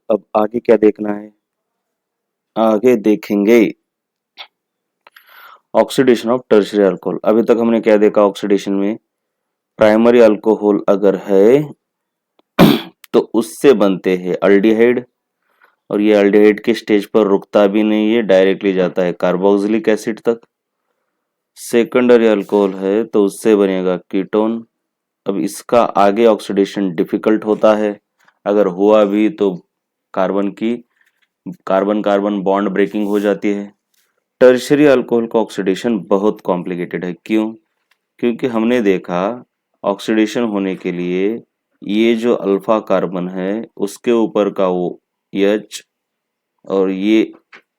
अब आगे क्या देखना है? आगे देखेंगे ऑक्सीडेशन ऑफ टर्शियरी अल्कोहल। अभी तक हमने क्या देखा ऑक्सीडेशन में? प्राइमरी अल्कोहल अगर है तो उससे बनते हैं अल्डिहाइड, और ये अल्डिहाइड के स्टेज पर रुकता भी नहीं है, डायरेक्टली जाता है कार्बोक्सिलिक एसिड तक। सेकेंडरी अल्कोहल है तो उससे बनेगा कीटोन। अब इसका आगे ऑक्सीडेशन डिफिकल्ट होता है, अगर हुआ भी तो कार्बन की कार्बन कार्बन बॉन्ड ब्रेकिंग हो जाती है। टर्शियरी अल्कोहल का ऑक्सीडेशन बहुत कॉम्प्लिकेटेड है। क्यों? क्योंकि हमने देखा ऑक्सीडेशन होने के लिए ये जो अल्फा कार्बन है उसके ऊपर का वो एच और ये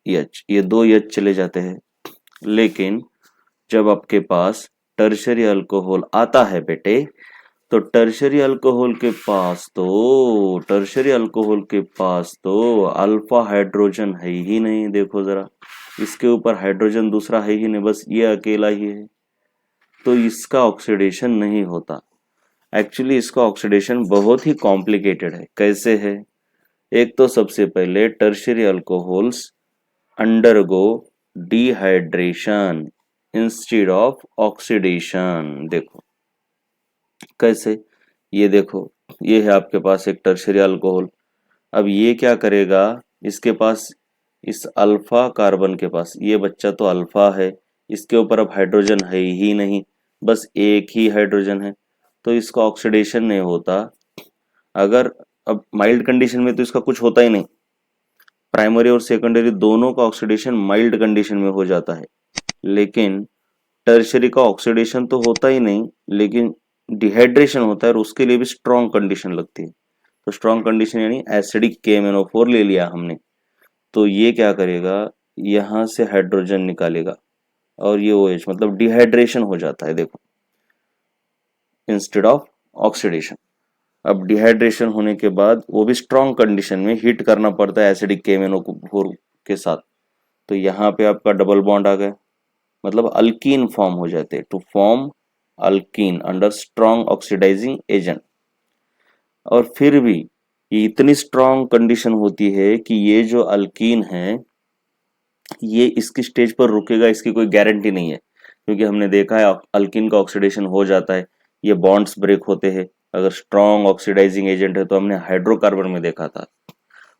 एच, ये दो एच चले जाते हैं। लेकिन जब आपके पास टर्शियरी अल्कोहल आता है बेटे, तो टर्शियरी अल्कोहल के पास तो अल्फा हाइड्रोजन है ही नहीं। देखो जरा, इसके ऊपर हाइड्रोजन दूसरा है ही नहीं, बस ये अकेला ही है, तो इसका ऑक्सीडेशन नहीं होता। एक्चुअली इसका ऑक्सीडेशन बहुत ही कॉम्प्लिकेटेड है। कैसे है? एक तो सबसे पहले tertiary alcohols undergo dehydration instead of oxidation. देखो कैसे, ये देखो, ये है आपके पास एक टर्शियरी अल्कोहल। अब ये क्या करेगा, इसके पास इस अल्फा कार्बन के पास ये बच्चा तो अल्फा है, इसके ऊपर अब हाइड्रोजन है ही नहीं, बस एक ही हाइड्रोजन है, तो इसका ऑक्सीडेशन नहीं होता। अगर अब माइल्ड कंडीशन में तो इसका कुछ होता ही नहीं, प्राइमरी और सेकेंडरी दोनों का ऑक्सीडेशन माइल्ड कंडीशन में हो जाता है। लेकिन टर्शियरी का ऑक्सीडेशन तो होता ही नहीं, लेकिन डिहाइड्रेशन होता है, और उसके लिए भी स्ट्रॉन्ग कंडीशन लगती है। तो स्ट्रॉन्ग कंडीशन यानी एसिडिक KMnO4 ले लिया हमने, तो ये क्या करेगा, यहाँ से हाइड्रोजन निकालेगा और ये OH, मतलब डिहाइड्रेशन हो जाता है। देखो, इंस्टेड ऑफ ऑक्सीडेशन। अब डिहाइड्रेशन होने के बाद वो भी स्ट्रॉन्ग कंडीशन में हीट करना पड़ता है एसिडिक KMnO4 के साथ, तो यहाँ पे आपका डबल बॉन्ड आ गया, मतलब अल्कीन फॉर्म हो जाते हैं, to form alkene under strong oxidising agent. और फिर भी ये इतनी स्ट्रॉन्ग कंडीशन होती है कि ये जो अल्कीन है ये इसकी स्टेज पर रुकेगा, इसकी कोई गारंटी नहीं है, क्योंकि हमने देखा है अल्कीन का ऑक्सीडेशन हो जाता है, ये बॉन्ड्स ब्रेक होते हैं। अगर स्ट्रॉन्ग ऑक्सीडाइजिंग एजेंट है तो हमने हाइड्रोकार्बन में देखा था,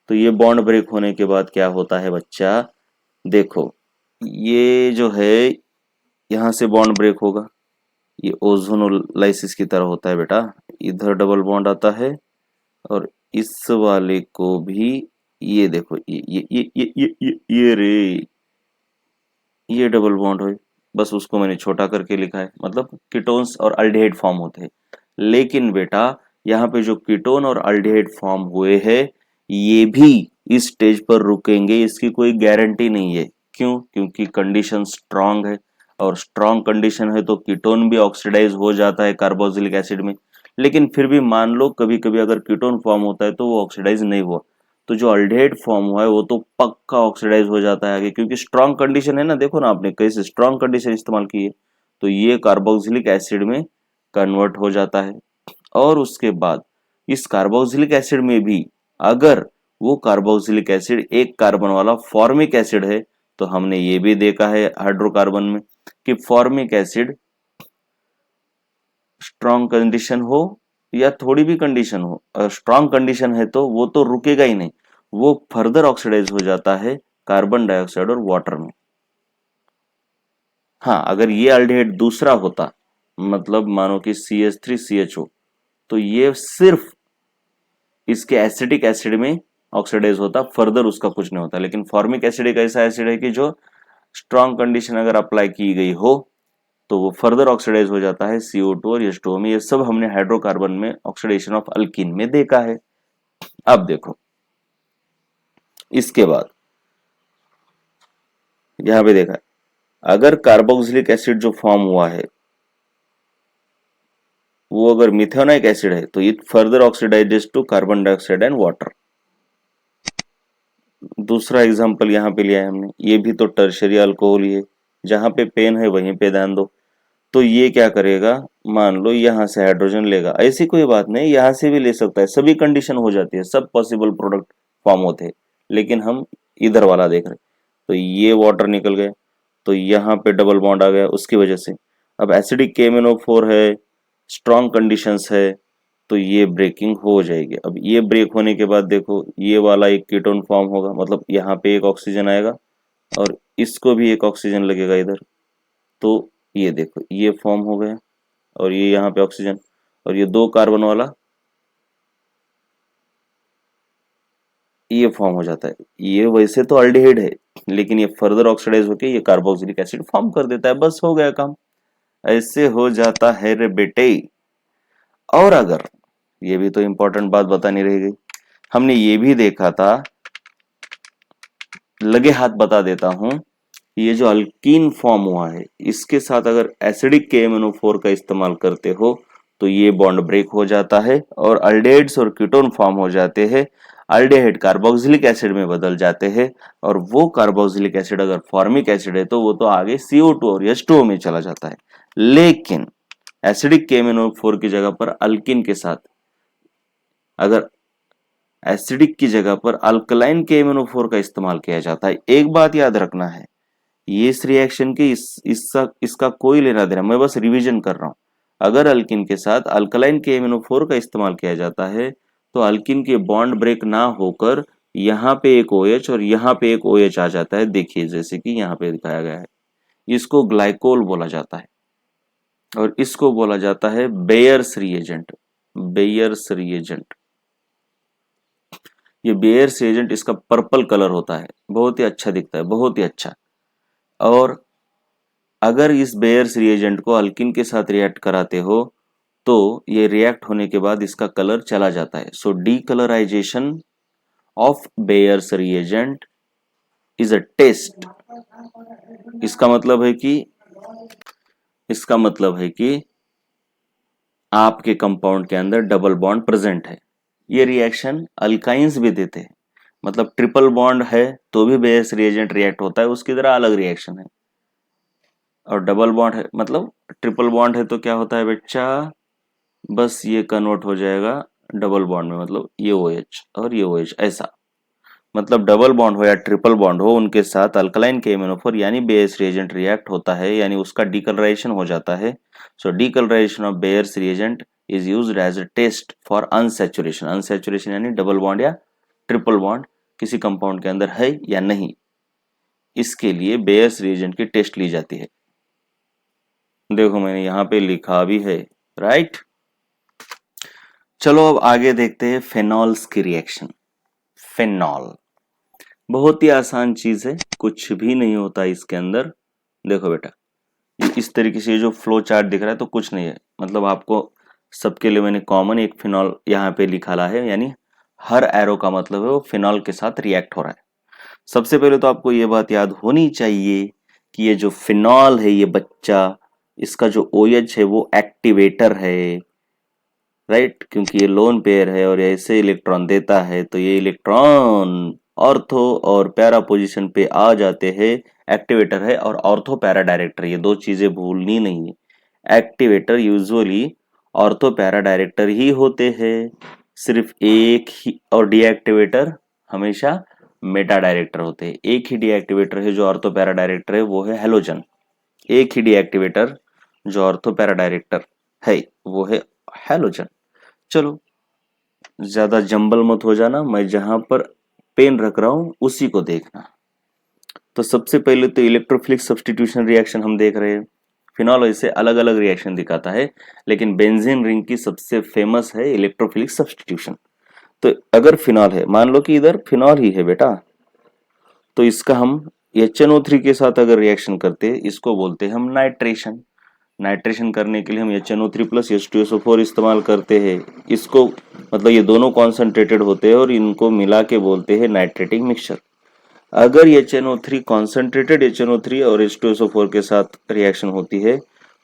तो ये बॉन्ड ब्रेक होने के बाद क्या होता है बच्चा, देखो, ये जो है यहाँ से बॉन्ड ब्रेक होगा, ये ओजोनोलाइसिस की तरह होता है बेटा, इधर डबल बॉन्ड आता है, और इस वाले को भी, ये देखो, ये रे, ये डबल बॉन्ड है, बस उसको मैंने छोटा करके लिखा है, मतलब कीटोन्स और अल्डिहाइड फॉर्म होते हैं। लेकिन बेटा यहाँ पे जो कीटोन और अल्डिहाइड फॉर्म हुए हैं ये भी इस स्टेज पर रुकेंगे, इसकी कोई गारंटी नहीं है। क्यों? क्योंकि कंडीशन स्ट्रांग है, और स्ट्रांग कंडीशन है तो कीटोन भी ऑक्सीडाइज हो जाता है कार्बोक्सिलिक एसिड में। लेकिन फिर भी मान लो कभी कभी अगर कीटोन फॉर्म होता है तो वो ऑक्सीडाइज नहीं हुआ, तो जो अल्डिहाइड फॉर्म हुआ है वो तो पक्का ऑक्सीडाइज हो जाता है आगे, क्योंकि स्ट्रांग कंडीशन है ना। देखो ना आपने कैसे स्ट्रांग कंडीशन इस्तेमाल की है, तो ये कार्बोक्सिलिक एसिड में कन्वर्ट हो जाता है। और उसके बाद इस कार्बोक्सिलिक एसिड में भी अगर वो कार्बोक्सिलिक एसिड एक कार्बन वाला फॉर्मिक एसिड है, तो हमने ये भी देखा है हाइड्रोकार्बन में कि फॉर्मिक एसिड स्ट्रॉन्ग कंडीशन हो या थोड़ी भी कंडीशन हो, अगर स्ट्रॉन्ग कंडीशन है तो वो तो रुकेगा ही नहीं, वो फर्दर ऑक्सीडाइज हो जाता है कार्बन डाइऑक्साइड और वाटर में। हाँ, अगर ये अल्डिहाइड दूसरा होता, मतलब मानो कि CH3CHO, तो ये सिर्फ इसके एसिटिक एसिड में ऑक्सीडाइज होता, फर्दर उसका कुछ नहीं होता। लेकिन फॉर्मिक एसिड एक ऐसा एसिड है कि जो स्ट्रॉन्ग कंडीशन अगर अप्लाई की गई हो तो वो फर्दर ऑक्सीडाइज हो जाता है CO2 और H2O में। ये सब हमने हाइड्रोकार्बन में ऑक्सीडेशन ऑफ अल्कीन में देखा है। अब देखो इसके बाद यहां पे देखा है, अगर कार्बोक्सिलिक एसिड जो फॉर्म हुआ है वो अगर मिथेनोइक एसिड है तो it further oxidises to carbon dioxide and water. दूसरा एग्जांपल यहाँ पे लिया है हमने, ये भी तो टर्शियरी अल्कोहल ही है, जहां पे पेन है वहीं पे ध्यान दो। तो ये क्या करेगा, मान लो यहाँ से हाइड्रोजन लेगा, ऐसी कोई बात नहीं, यहाँ से भी ले सकता है, सभी कंडीशन हो जाती है, सब पॉसिबल प्रोडक्ट फॉर्म होते हैं, लेकिन हम इधर वाला देख रहे हैं। तो ये वाटर निकल गए, तो यहाँ पे डबल बॉन्ड आ गया उसकी वजह से। अब एसिडिक KMnO4 है, स्ट्रॉन्ग कंडीशंस है, तो ये ब्रेकिंग हो जाएगी। अब ये ब्रेक होने के बाद देखो ये वाला एक कीटोन फॉर्म होगा, मतलब यहाँ पे एक ऑक्सीजन आएगा और इसको भी एक ऑक्सीजन लगेगा इधर, तो ये देखो ये फॉर्म हो गया और ये यहाँ पे ऑक्सीजन, और ये 2 कार्बन वाला ये फॉर्म हो जाता है। ये वैसे तो अल्डिहाइड है, लेकिन ये फर्दर ऑक्सीडाइज होके ये कार्बोक्सिलिक एसिड फॉर्म कर देता है, बस हो गया काम। ऐसे हो जाता है रे बेटे। और अगर, ये भी तो इंपॉर्टेंट बात बतानी रह गई, हमने ये भी देखा था, लगे हाथ बता देता हूं, ये जो अल्कीन फॉर्म हुआ है इसके साथ अगर एसिडिक KMnO4 का इस्तेमाल करते हो तो ये बॉन्ड ब्रेक हो जाता है और अल्डेहाइड्स और कीटोन फॉर्म हो जाते हैं। अल्डेहाइड कार्बोक्सिलिक एसिड में बदल जाते हैं और वो कार्बोक्सिलिक एसिड अगर फॉर्मिक एसिड है तो वो तो आगे CO2 और H2O में चला जाता है। लेकिन एसिडिक KMnO4 की जगह पर अल्किन के साथ, अगर एसिडिक की जगह पर अल्कलाइन KMnO4 का इस्तेमाल किया जाता है, एक बात याद रखना है, ये इस रिएक्शन के इसका कोई लेना देना, मैं बस रिवीजन कर रहा हूं। अगर अल्किन के साथ अल्कलाइन KMnO4 का इस्तेमाल किया जाता है तो अल्किन के बॉन्ड ब्रेक ना होकर यहाँ पे एक OH और यहाँ पे एक OH आ जाता है, देखिए जैसे कि यहाँ पे दिखाया गया है। इसको ग्लाइकोल बोला जाता है और इसको बोला जाता है बेयर्स रिएजेंट। बेयर्स रिएजेंट, ये बेयर्स रिएजेंट, इसका पर्पल कलर होता है, बहुत ही अच्छा दिखता है, बहुत ही अच्छा। और अगर इस बेयर्स रिएजेंट को अल्किन के साथ रिएक्ट कराते हो तो ये रिएक्ट होने के बाद इसका कलर चला जाता है। So decolourisation of Baeyer's reagent is a test. इसका मतलब है कि आपके कंपाउंड के अंदर डबल बॉन्ड प्रेजेंट है। ये रिएक्शन अल्काइंस भी देते हैं, मतलब ट्रिपल बॉन्ड है तो भी बेयर्स रिएजेंट रिएक्ट होता है, उसकी तरह अलग रिएक्शन है। और डबल बॉन्ड है, मतलब ट्रिपल बॉन्ड है तो क्या होता है बच्चा, बस ये कन्वर्ट हो जाएगा डबल बॉन्ड में, मतलब ये OH और ये OH ऐसा। मतलब डबल बॉन्ड हो या ट्रिपल बॉन्ड हो, उनके साथ अल्कलाइन KMnO4 यानी बेयर्स रिएजेंट रिएक्ट होता है, यानी उसका डीकलराइजेशन हो जाता है। So decolourisation of Baeyer's reagent is used as a test for unsaturation. Unsaturation यानी डबल बॉन्ड या ट्रिपल बॉन्ड किसी कंपाउंड के अंदर है या नहीं, इसके लिए बेयर्स रिएजेंट की टेस्ट ली जाती है। देखो मैंने यहाँ पे लिखा भी है, राइट। चलो अब आगे देखते हैं फेनॉल्स की रिएक्शन। फेनॉल बहुत ही आसान चीज है, कुछ भी नहीं होता इसके अंदर। देखो बेटा, इस तरीके से जो फ्लो चार्ट दिख रहा है तो कुछ नहीं है, मतलब आपको सबके लिए मैंने कॉमन एक फिनॉल यहाँ पे लिखा है, यानी हर एरो का मतलब है वो फिनॉल के साथ रिएक्ट हो रहा है। सबसे पहले तो आपको ये बात याद होनी चाहिए कि ये जो फिनॉल है ये बच्चा, इसका जो OH है वो एक्टिवेटर है, राइट, क्योंकि ये लोन पेयर है और ऐसे इलेक्ट्रॉन देता है, तो ये इलेक्ट्रॉन ऑर्थो और पैरा पोजीशन पे आ जाते हैं। एक्टिवेटर है और ऑर्थो पैरा डायरेक्टर, ये दो चीजें भूलनी नहीं है। Activator usually ortho para director ही होते हैं सिर्फ एक ही, और डीएक्टिवेटर हमेशा मेटा डायरेक्टर होते हैं। एक ही डीएक्टिवेटर है जो ऑर्थो पैरा डायरेक्टर है, वो है हेलोजन। एक ही डीएक्टिवेटर जो ऑर्थो पैरा डायरेक्टर है वो है हेलोजन। चलो ज्यादा जंबल मत हो जाना, मैं जहां पर पेन रख रहा हूं उसी को देखना। तो सबसे पहले तो इलेक्ट्रोफिलिक सब्स्टिट्यूशन रिएक्शन हम देख रहे हैं। फिनॉल ऐसे अलग अलग रिएक्शन दिखाता है, लेकिन बेंजीन रिंग की सबसे फेमस है इलेक्ट्रोफिलिक सब्स्टिट्यूशन। तो अगर फिनॉल है, मान लो कि इधर फिनॉल ही है बेटा, तो इसका हम HNO3 के साथ अगर रिएक्शन करते हैं, इसको बोलते हैं हम नाइट्रेशन। नाइट्रेशन करने के लिए हम HNO3 प्लस H2SO4 इस्तेमाल करते हैं। इसको मतलब ये दोनों कॉन्सेंट्रेटेड होते हैं और इनको मिला के बोलते हैं नाइट्रेटिंग मिक्सचर। अगर HNO3 कॉन्सेंट्रेटेड HNO3 और H2SO4 के साथ रिएक्शन होती है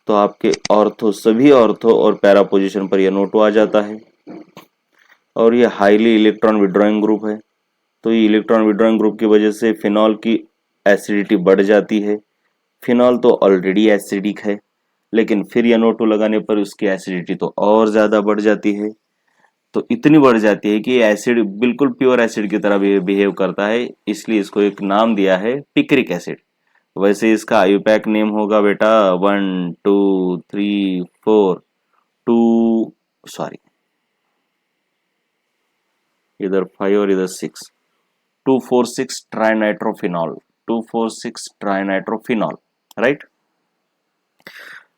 तो आपके ऑर्थो, सभी ऑर्थो और पैरा पोजीशन पर NO2 आ जाता है और ये हाईली इलेक्ट्रॉन विड्रॉइंग ग्रुप है। तो ये इलेक्ट्रॉन विड्रॉइंग ग्रुप की वजह से फिनॉल की एसिडिटी बढ़ जाती है। फिनॉल तो ऑलरेडी एसिडिक है, लेकिन फिर NO2 लगाने पर उसकी एसिडिटी तो और ज्यादा बढ़ जाती है। तो इतनी बढ़ जाती है कि एसिड बिल्कुल प्योर एसिड की तरह बिहेव करता है, इसलिए इसको एक नाम दिया है पिक्रिक एसिड। वैसे इसका आयुपैक नेम होगा बेटा 1 2 3 4 2 सॉरी इधर 5 और इधर 6 246 ट्राइनाइट्रोफिनॉल 246 ट्राइनाइट्रोफिनॉल, राइट।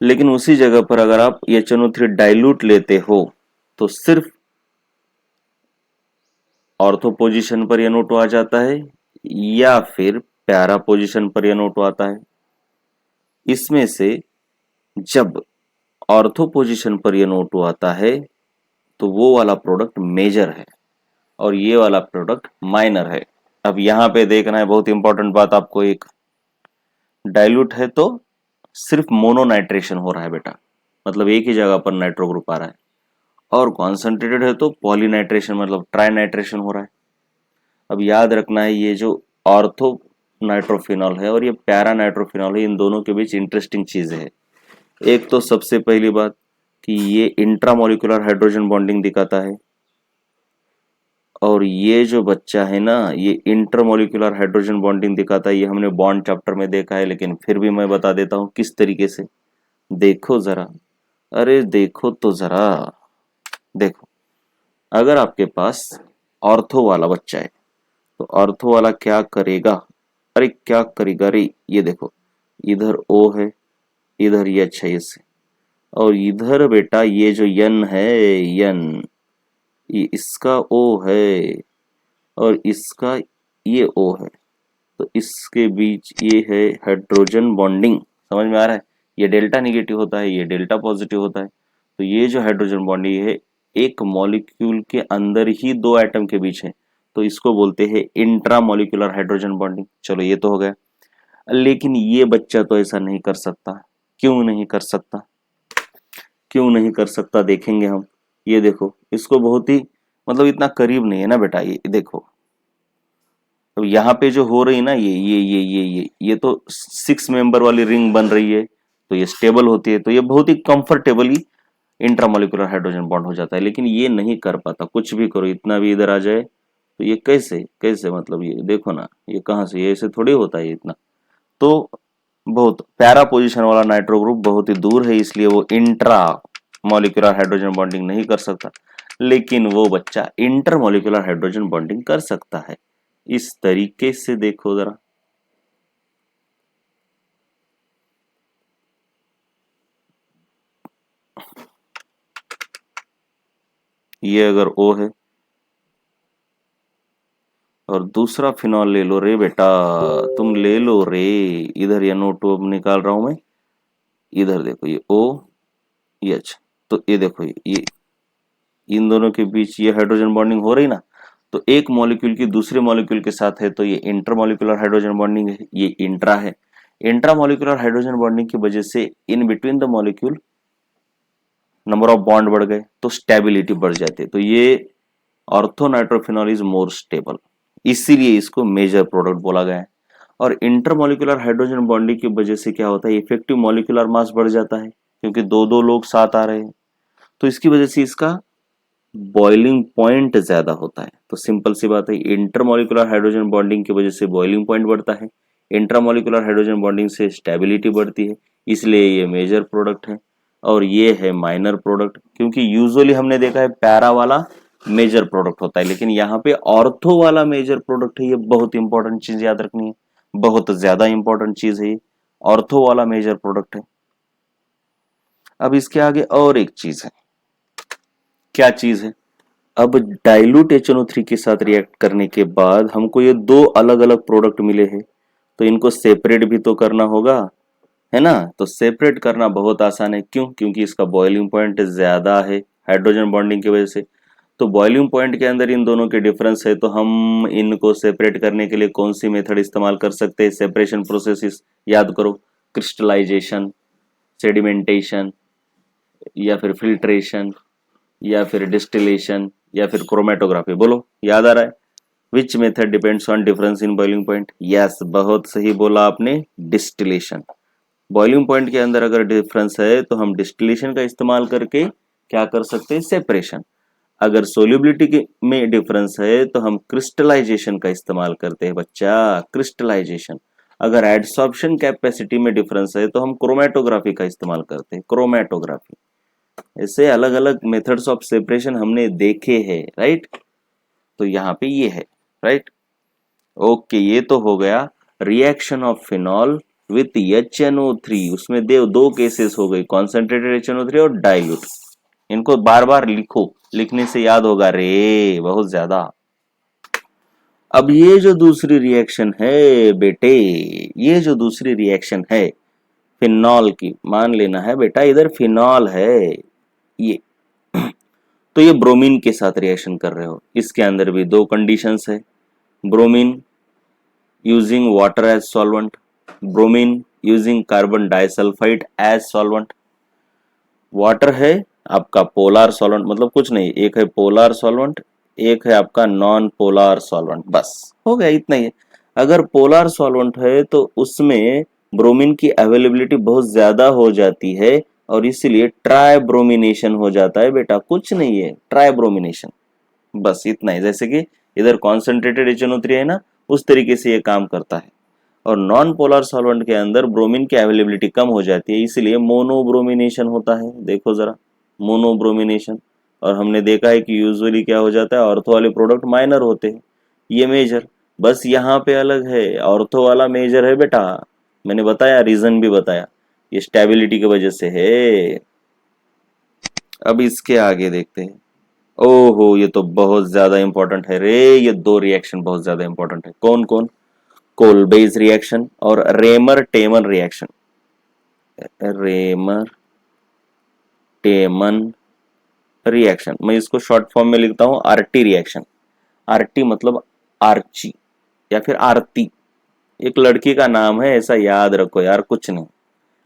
लेकिन उसी जगह पर अगर आप HNO3 डाइल्यूट लेते हो तो सिर्फ ऑर्थो पोजीशन पर NO2 आ जाता है या फिर पैरा पोजीशन पर NO2 आता है। इसमें से जब ऑर्थो पोजीशन पर NO2 आता है तो वो वाला प्रोडक्ट मेजर है और ये वाला प्रोडक्ट माइनर है। अब यहां पे देखना है बहुत इंपॉर्टेंट बात आपको, एक डाइल्यूट है तो सिर्फ मोनोनाइट्रेशन हो रहा है बेटा, मतलब एक ही जगह पर नाइट्रो ग्रुप आ रहा है, और कॉन्सेंट्रेटेड है तो पॉलीनाइट्रेशन मतलब ट्राइनाइट्रेशन हो रहा है। अब याद रखना है ये जो ऑर्थो नाइट्रोफिनॉल है और ये पैरा नाइट्रोफिनॉल है, इन दोनों के बीच इंटरेस्टिंग चीज है। एक तो सबसे पहली बात कि ये इंट्रामोलिकुलर हाइड्रोजन बॉन्डिंग दिखाता है, और ये जो बच्चा है ना ये इंटरमोलिकुलर हाइड्रोजन बॉन्डिंग दिखाता है। ये हमने बॉन्ड चैप्टर में देखा है, लेकिन फिर भी मैं बता देता हूँ किस तरीके से। देखो जरा, अरे देखो तो जरा, देखो अगर आपके पास ऑर्थो वाला बच्चा है तो ऑर्थो वाला क्या करेगा, अरे क्या करेगा रे, ये देखो इधर O है, इधर H है इससे, और इधर बेटा ये जो N है, N ये इसका O है और इसका ये O है, तो इसके बीच ये है हाइड्रोजन बॉन्डिंग। समझ में आ रहा है, ये डेल्टा निगेटिव होता है, ये डेल्टा पॉजिटिव होता है। तो ये जो हाइड्रोजन बॉन्डिंग है एक मॉलिक्यूल के अंदर ही दो एटम के बीच है, तो इसको बोलते हैं इंट्रामोलिकुलर हाइड्रोजन बॉन्डिंग। चलो ये तो हो गया। लेकिन ये बच्चा तो ऐसा नहीं कर सकता। क्यों नहीं कर सकता, क्यों नहीं कर सकता देखेंगे हम। ये देखो इसको बहुत ही मतलब इतना करीब नहीं है ना बेटा, ये देखो तो यहाँ पे जो हो रही ना ये तो 6 मेंबर वाली रिंग बन रही है, तो ये स्टेबल होती है, तो ये बहुत ही कंफर्टेबली इंट्रामोलिकुलर हाइड्रोजन बॉन्ड हो जाता है। लेकिन ये नहीं कर पाता, कुछ भी करो, इतना भी इधर आ जाए तो ये कैसे कैसे, मतलब ये देखो ना, ये कहाँ से, ये ऐसे थोड़ी होता है इतना। तो बहुत पैरा पोजीशन वाला नाइट्रो ग्रुप बहुत ही दूर है, इसलिए वो इंट्रा मॉलिक्यूलर हाइड्रोजन बॉन्डिंग नहीं कर सकता। लेकिन वो बच्चा इंटर मॉलिक्यूलर हाइड्रोजन बॉन्डिंग कर सकता है। इस तरीके से देखो जरा, ये अगर O है और दूसरा फिनॉल ले लो रे बेटा, तुम ले लो रे, इधर NO2 अब निकाल रहा हूं मैं, इधर देखो ये OH, तो ये देखो ये इन दोनों के बीच ये हाइड्रोजन बॉन्डिंग हो रही ना, तो एक मॉलिक्यूल की दूसरे मॉलिक्यूल के साथ है, तो ये इंटरमॉलिक्यूलर हाइड्रोजन बॉन्डिंग है, ये इंट्रा है। इंट्रामॉलिक्यूलर हाइड्रोजन बॉन्डिंग की वजह से in between the molecule number of bond बढ़ गए, तो स्टेबिलिटी बढ़ जाती है, तो ये ऑर्थोनाइट्रोफिनॉल इज मोर स्टेबल, इसीलिए इसको मेजर प्रोडक्ट बोला गया है। और इंटरमॉलिक्यूलर हाइड्रोजन बॉन्डिंग की वजह से क्या होता है, इफेक्टिव मॉलिक्यूलर मास बढ़ जाता है, क्योंकि दो दो लोग साथ आ रहे हैं, तो इसकी वजह से इसका बॉइलिंग पॉइंट ज्यादा होता है। तो सिंपल सी बात है, इंटरमॉलिक्यूलर हाइड्रोजन बॉन्डिंग की वजह से बॉइलिंग पॉइंट बढ़ता है, इंट्रामॉलिक्यूलर हाइड्रोजन बॉन्डिंग से स्टेबिलिटी बढ़ती है, इसलिए ये मेजर प्रोडक्ट है और ये है माइनर प्रोडक्ट। क्योंकि यूजुअली हमने देखा है पैरा वाला मेजर प्रोडक्ट होता है, लेकिन यहाँ पे ऑर्थो वाला मेजर प्रोडक्ट है। ये बहुत इंपॉर्टेंट चीज याद रखनी है, बहुत ज्यादा इंपॉर्टेंट चीज है, ये ऑर्थो वाला मेजर प्रोडक्ट है। अब इसके आगे और एक चीज है, क्या चीज है, अब डाइल्यूट HNO3 के साथ रिएक्ट करने के बाद हमको ये दो अलग अलग प्रोडक्ट मिले हैं, तो इनको सेपरेट भी तो करना होगा, है ना। तो सेपरेट करना बहुत आसान है, क्यों, क्योंकि इसका बॉइलिंग पॉइंट ज्यादा है हाइड्रोजन बॉन्डिंग की वजह से। तो बॉइलिंग पॉइंट के अंदर इन दोनों के डिफरेंस है, तो हम इनको सेपरेट करने के लिए कौन सी मेथड इस्तेमाल कर सकते हैं, सेपरेशन प्रोसेस याद करो, क्रिस्टलाइजेशन, सेडिमेंटेशन, या फिर फिल्ट्रेशन, या फिर डिस्टिलेशन, या फिर क्रोमेटोग्राफी। बोलो याद आ रहा है, which method depends on difference in boiling point. Yes, बहुत सही बोला आपने, डिस्टिलेशन। बॉइलिंग पॉइंट के अंदर अगर डिफरेंस है तो हम डिस्टिलेशन का इस्तेमाल करके क्या कर सकते हैं, सेपरेशन। अगर सोल्यूबिलिटी में डिफरेंस है तो हम क्रिस्टलाइजेशन का इस्तेमाल करते हैं बच्चा, क्रिस्टलाइजेशन। अगर एडसॉर्प्शन कैपेसिटी में डिफरेंस है तो हम क्रोमेटोग्राफी का इस्तेमाल करते हैं, क्रोमेटोग्राफी। ऐसे अलग अलग मेथड्स ऑफ सेपरेशन हमने देखे हैं, राइट। तो यहाँ पे ये है, राइट। ओके, ये तो हो गया reaction of phenol with HNO3। उसमें दो केसेस हो गई, कॉन्सेंट्रेटेड HNO3 और डाइल्यूट। इनको बार बार लिखो, लिखने से याद होगा रे बहुत ज्यादा। अब ये जो दूसरी रिएक्शन है बेटे, ये जो दूसरी रिएक्शन है फिनॉल की, मान लेना है बेटा इधर फिनॉल है ये, तो ये ब्रोमीन के साथ रिएक्शन कर रहे हो। इसके अंदर भी दो कंडीशंस है, bromine using water as solvent, bromine using carbon disulphide as solvent. Water है आपका पोलर सॉल्वेंट, मतलब कुछ नहीं, एक है पोलर सॉल्वेंट, एक है आपका नॉन पोलर सॉल्वेंट, बस हो गया, इतना ही है। अगर पोलर सॉल्वेंट है तो उसमें ब्रोमीन की अवेलेबिलिटी बहुत ज्यादा हो जाती है और इसीलिए ट्राइब्रोमिनेशन हो जाता है बेटा, कुछ नहीं है, ट्राइब्रोमिनेशन, बस इतना ही। जैसे कि इधर कॉन्सेंट्रेटेड HNO3 है ना, उस तरीके से ये काम करता है। और नॉन पोलर सॉल्वेंट के अंदर ब्रोमीन की अवेलेबिलिटी कम हो जाती है, इसलिए मोनोब्रोमिनेशन होता है। देखो जरा, मोनोब्रोमिनेशन। और हमने देखा है कि यूजुअली क्या हो जाता है, ऑर्थो वाले प्रोडक्ट माइनर होते हैं, ये मेजर। बस यहाँ पे अलग है, ऑर्थो वाला मेजर है बेटा, मैंने बताया, रीजन भी बताया, ये स्टेबिलिटी की वजह से है। अब इसके आगे देखते हैं। ओहो, ये तो बहुत ज्यादा इंपॉर्टेंट है रे, ये दो रिएक्शन बहुत ज्यादा इंपॉर्टेंट है। कौन कौन? कोलबेज रिएक्शन और Raymer Tiemann reaction. Raymer Tiemann reaction, मैं इसको शॉर्ट फॉर्म में लिखता हूं आरटी रिएक्शन। आरटी मतलब आर्ची या फिर आरती, एक लड़की का नाम है, ऐसा याद रखो यार, कुछ नहीं,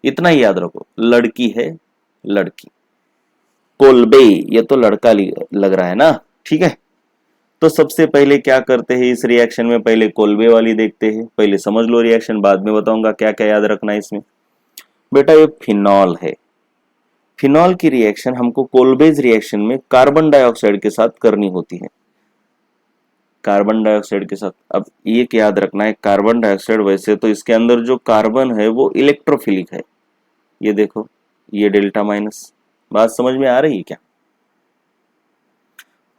इतना ही याद रखो, लड़की है, लड़की। कोलबे, ये तो लड़का लग रहा है ना, ठीक है। तो सबसे पहले क्या करते हैं इस रिएक्शन में, पहले कोलबे वाली देखते हैं, पहले समझ लो रिएक्शन, बाद में बताऊंगा क्या क्या याद रखना है इसमें। बेटा ये फिनॉल है, फिनॉल की रिएक्शन हमको कोलबेज रिएक्शन में कार्बन डाइऑक्साइड के साथ करनी होती है, कार्बन डाइऑक्साइड के साथ। अब ये याद रखना है, कार्बन डाइऑक्साइड वैसे तो इसके अंदर जो कार्बन है वो इलेक्ट्रोफिलिक है, ये देखो, ये डेल्टा माइनस। बात समझ में आ रही है क्या?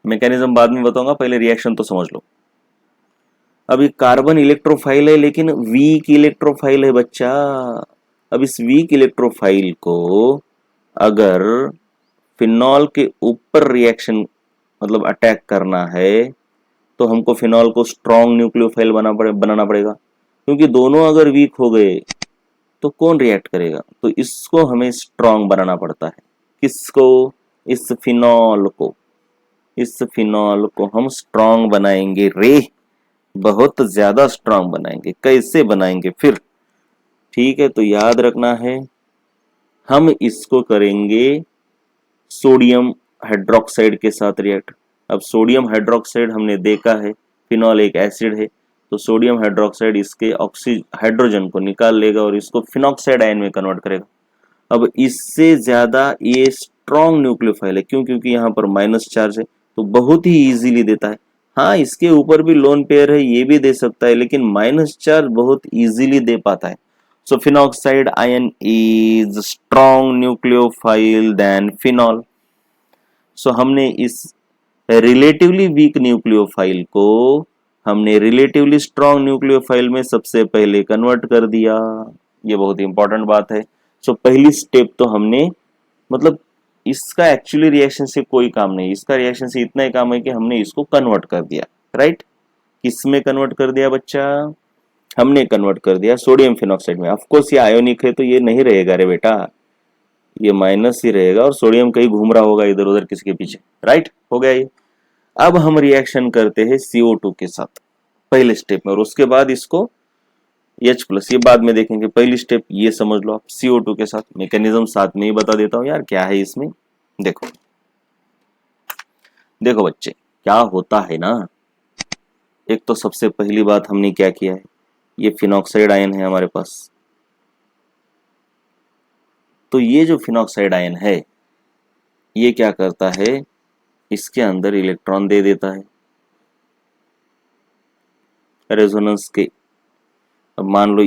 मैकेनिज्म बाद में बताऊंगा, पहले रिएक्शन तो समझ लो। अब ये कार्बन इलेक्ट्रोफाइल है लेकिन वीक इलेक्ट्रोफाइल है बच्चा। अब इस वीक इलेक्ट्रोफाइल को अगर फिनॉल के ऊपर रिएक्शन मतलब अटैक करना है तो हमको फिनॉल को स्ट्रॉन्ग न्यूक्लियोफाइल बनाना पड़ेगा, क्योंकि दोनों अगर वीक हो गए तो कौन रिएक्ट करेगा, तो इसको हमें स्ट्रॉन्ग बनाना पड़ता है। किसको? इस फिनॉल को, इस फिनॉल को हम स्ट्रॉन्ग बनाएंगे रे, बहुत ज्यादा स्ट्रॉन्ग बनाएंगे। कैसे बनाएंगे फिर? ठीक है, तो याद रखना है, हम इसको करेंगे सोडियम हाइड्रोक्साइड के साथ रिएक्ट। अब सोडियम हाइड्रोक्साइड हमने देखा है, फिनॉल एक एसिड है, तो सोडियम हाइड्रोक्साइड इसके हाइड्रोजन को निकाल लेगा और इसको फिनॉक्साइड आयन में कन्वर्ट करेगा। अब इससे ज्यादा ये स्ट्रॉन्ग न्यूक्लियोफाइल है, क्यों? क्योंकि यहाँ पर माइनस चार्ज है, तो बहुत ही इजीली देता है। हाँ, इसके ऊपर भी लोन पेयर है, ये भी दे सकता है, लेकिन माइनस चार्ज बहुत इजीली दे पाता है। So phenoxide ion is strong nucleophile than phenol. So हमने इस रिलेटिवली वीक न्यूक्लियोफाइल को हमने रिलेटिवली स्ट्रॉन्ग न्यूक्लियोफाइल में सबसे पहले कन्वर्ट कर दिया। ये बहुत इंपॉर्टेंट बात है। सो पहली स्टेप तो हमने, मतलब इसका एक्चुअली रिएक्शन से कोई काम नहीं, इसका रिएक्शन से इतना ही काम है कि हमने इसको कन्वर्ट कर दिया, राइट। किसमें कन्वर्ट कर दिया बच्चा? हमने कन्वर्ट कर दिया सोडियम फिनॉक्साइड में। ऑफ कोर्स ये आयोनिक है तो ये नहीं रहेगा रे बेटा, ये माइनस ही रहेगा और सोडियम कहीं घूम रहा होगा इधर उधर किसी के पीछे, राइट। हो गया ये। अब हम रिएक्शन करते हैं CO2 के साथ पहले स्टेप में, और उसके बाद इसको H+, ये बाद में देखेंगे। पहली स्टेप ये समझ लो आप, CO2 के साथ। मैकेनिज्म साथ में ही बता देता हूं यार क्या है इसमें। देखो देखो बच्चे, क्या होता है ना, एक तो सबसे पहली बात हमने क्या किया है, ये फिनॉक्साइड आयन है हमारे पास, तो ये जो फिनॉक्साइड आयन है ये क्या करता है, इसके अंदर इलेक्ट्रॉन दे देता है रेजोनेंस के। अब मान लो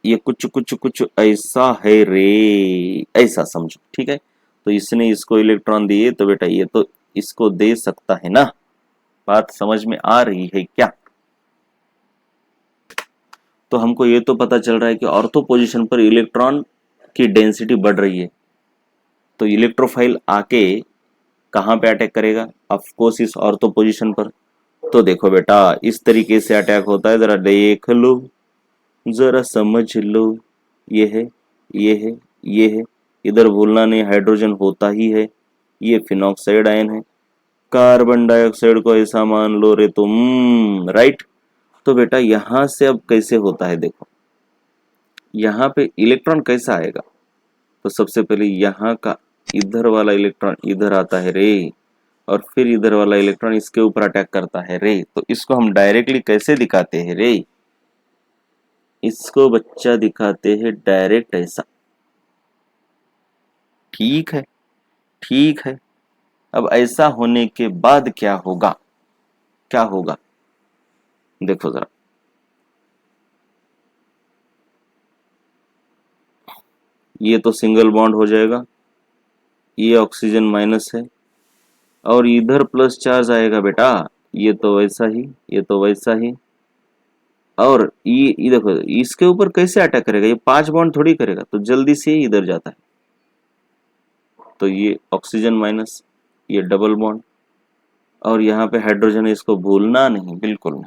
ये कुछ कुछ कुछ ऐसा है रे, ऐसा समझो, ठीक है। तो इसने इसको इलेक्ट्रॉन दिए तो बेटा ये तो इसको दे सकता है ना। बात समझ में आ रही है क्या? तो हमको ये तो पता चल रहा है कि ऑर्थो पोजीशन पर इलेक्ट्रॉन की डेंसिटी बढ़ रही है, तो इलेक्ट्रोफाइल आके कहाँ पे अटैक करेगा? ऑफ कोर्स इस ऑर्थो पोजीशन पर। तो देखो बेटा इस तरीके से अटैक होता है, जरा देख लो, जरा समझ लो। ये है, ये है, ये है, इधर भूलना नहीं हाइड्रोजन होता ही है। ये फिनॉक्साइड आयन है, कार्बन डाइऑक्साइड को ऐसा मान लो रे तुम, राइट। तो बेटा यहां से अब कैसे होता है देखो, यहाँ पे इलेक्ट्रॉन कैसा आएगा? तो सबसे पहले यहाँ का इधर वाला इलेक्ट्रॉन इधर आता है रे, और फिर इधर वाला इलेक्ट्रॉन इसके ऊपर अटैक करता है रे। तो इसको हम डायरेक्टली कैसे दिखाते हैं रे? इसको बच्चा दिखाते हैं डायरेक्ट ऐसा, ठीक है, ठीक है। अब ऐसा होने के बाद क्या होगा, क्या होगा देखो जरा। ये तो सिंगल बॉन्ड हो जाएगा, ये ऑक्सीजन माइनस है, और इधर प्लस चार्ज आएगा बेटा। ये तो वैसा ही, ये तो वैसा ही, और ये देखो इसके ऊपर कैसे अटैक करेगा? ये 5 बॉन्ड थोड़ी करेगा, तो जल्दी से इधर जाता है। तो ये ऑक्सीजन माइनस, ये डबल बॉन्ड, और यहाँ पे हाइड्रोजन है, इसको भूलना नहीं, बिल्कुल नहीं।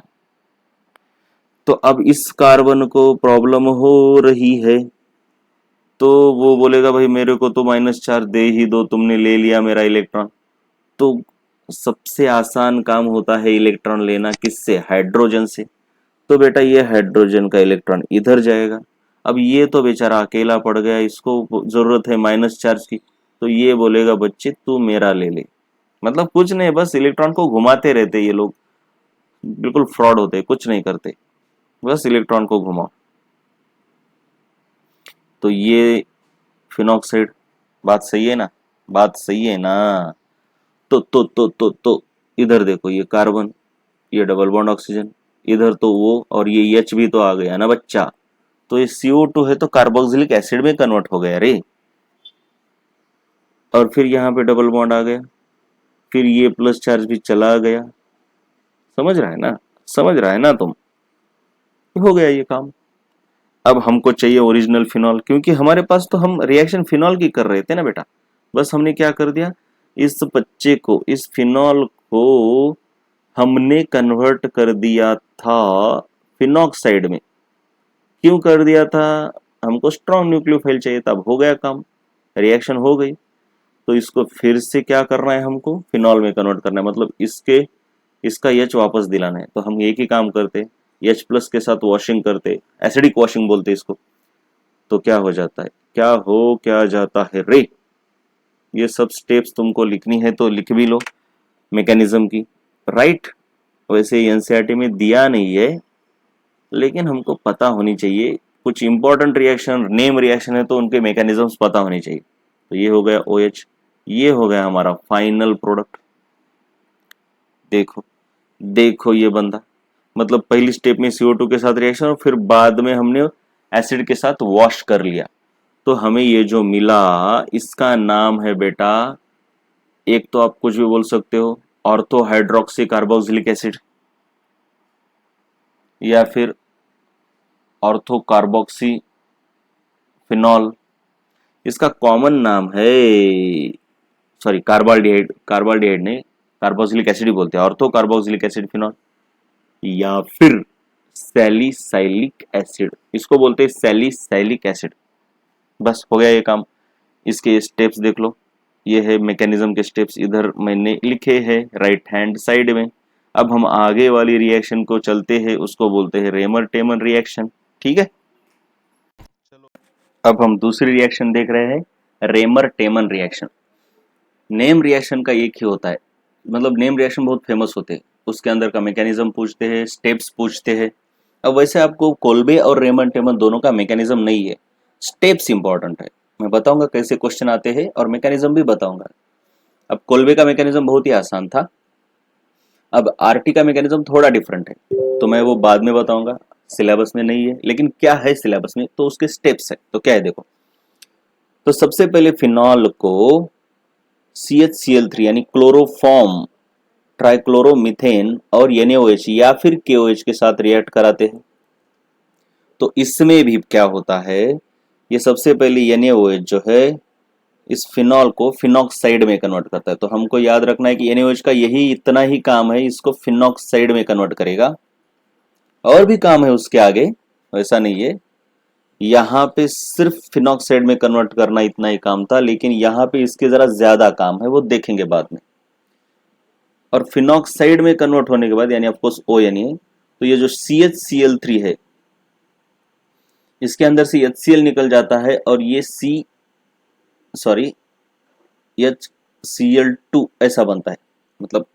तो अब इस कार्बन को प्रॉब्लम हो रही है, तो वो बोलेगा भाई मेरे को तो माइनस चार्ज दे ही दो, तुमने ले लिया मेरा इलेक्ट्रॉन। तो सबसे आसान काम होता है इलेक्ट्रॉन लेना, किससे? हाइड्रोजन से। तो बेटा ये हाइड्रोजन का इलेक्ट्रॉन इधर जाएगा। अब ये तो बेचारा अकेला पड़ गया, इसको जरूरत है माइनस चार्ज की, तो ये बोलेगा बच्चे तू मेरा ले ले। मतलब कुछ नहीं, बस इलेक्ट्रॉन को घुमाते रहते ये लोग, बिल्कुल फ्रॉड होते, कुछ नहीं करते, बस इलेक्ट्रॉन को घुमाओ। तो ये फिनॉक्साइड, बात सही है ना, बात सही है ना। तो इधर देखो ये कार्बन, ये डबल बॉन्ड ऑक्सीजन, इधर तो वो, और ये H भी तो आ गया ना बच्चा। तो ये CO2 है तो कार्बोक्सिलिक एसिड में कन्वर्ट हो गया रे, और फिर यहाँ पे डबल बॉन्ड आ गया, फिर ये प्लस चार्ज भी चला गया। समझ रहा है ना, समझ रहा है ना तुम? हो गया ये काम। अब हमको चाहिए ओरिजिनल फिनॉल, क्योंकि हमारे पास तो हम रिएक्शन फिनॉल की कर रहे थे ना बेटा। बस हमने क्या कर दिया, इस बच्चे को, इस फिनॉल को हमने कन्वर्ट कर दिया था फिनॉक्साइड में। क्यों कर दिया था? हमको स्ट्रॉन्ग न्यूक्लियोफाइल चाहिए था। अब हो गया काम, रिएक्शन हो गई। तो इसको फिर से क्या करना है, हमको फिनॉल में कन्वर्ट करना है, मतलब इसका H वापस दिलाना है। तो हम एक ही काम करते, H प्लस के साथ वॉशिंग करते, एसिडिक वॉशिंग बोलते इसको। तो क्या हो जाता है, क्या जाता है रे? ये सब स्टेप्स तुमको लिखनी है तो लिख भी लो मैकेनिज्म की, राइट। वैसे एनसीईआरटी में दिया नहीं है, लेकिन हमको पता होनी चाहिए। कुछ इंपॉर्टेंट रिएक्शन, नेम रिएक्शन है तो उनके मैकेनिज्म्स पता होने चाहिए। तो ये हो गया OH, ये हो गया हमारा फाइनल प्रोडक्ट। देखो देखो ये बंदा, मतलब पहली स्टेप में CO2 के साथ रिएक्शन, और फिर बाद में हमने एसिड के साथ वॉश कर लिया। तो हमें ये जो मिला इसका नाम है बेटा, एक तो आप कुछ भी बोल सकते हो, ऑर्थो हाइड्रोक्सी कार्बोक्सिलिक एसिड, या फिर ऑर्थो कार्बोक्सी फिनॉल। इसका कॉमन नाम है, सॉरी कार्बाल्डिहाइड, कार्बाल्डिहाइड नहीं, कार्बोक्सिलिक एसिड ही बोलते हैं, ऑर्थो कार्बोक्सिलिक एसिड फिनॉल, या फिर सैलिसाइलिक एसिड, इसको बोलते हैं सैलिसाइलिक एसिड। बस हो गया ये काम। इसके स्टेप्स देख लो, ये है मैकेनिज्म के स्टेप्स, इधर मैंने लिखे हैं राइट हैंड साइड में। अब हम आगे वाली रिएक्शन को चलते हैं, उसको बोलते हैं रेमर टेमन रिएक्शन, ठीक है। चलो अब हम दूसरी रिएक्शन देख रहे हैं, Raymer Tiemann reaction. Name reaction का एक ही होता है, मतलब नेम रिएक्शन बहुत फेमस होते हैं, उसके अंदर का मैकेनिज्म पूछते हैं, स्टेप्स पूछते हैं। अब वैसे आपको कोल्बे और रेमन टेमन दोनों का मैकेनिज्म नहीं है, स्टेप्स इंपॉर्टेंट है। मैं बताऊंगा कैसे क्वेश्चन आते हैं और मैकेनिज्म भी बताऊंगा। अब कोल्बे का मैकेनिज्म बहुत ही आसान था, अब आरटी का मैकेनिज्म थोड़ा डिफरेंट है, तो मैं वो बाद में बताऊंगा, सिलेबस में नहीं है, लेकिन क्या है सिलेबस में तो उसके स्टेप्स है। तो क्या है देखो, तो सबसे पहले फिनॉल को CHCl3 यानी क्लोरोफॉर्म ट्राइक्लोरोमीथेन और NaOH या फिर KOH के साथ रिएक्ट कराते हैं। तो इसमें भी क्या होता है, ये सबसे पहले NaOH जो है इस फिनॉल को फिनॉक्साइड में कन्वर्ट करता है। तो हमको याद रखना है कि NaOH का यही इतना ही काम है, इसको फिनॉक्साइड में कन्वर्ट करेगा, और भी काम है उसके आगे, वैसा नहीं है। यहाँ पे सिर्फ फिनॉक्साइड में कन्वर्ट करना इतना ही काम था, लेकिन यहाँ पे इसके जरा ज्यादा काम है, वो देखेंगे बाद में। और फिनॉक्साइड में कन्वर्ट होने के बाद यानी ऑफकोर्स ON है, तो ये जो CHCl3 है इसके अंदर से HCl निकल जाता है और ये HCl2 ऐसा बनता है। मतलब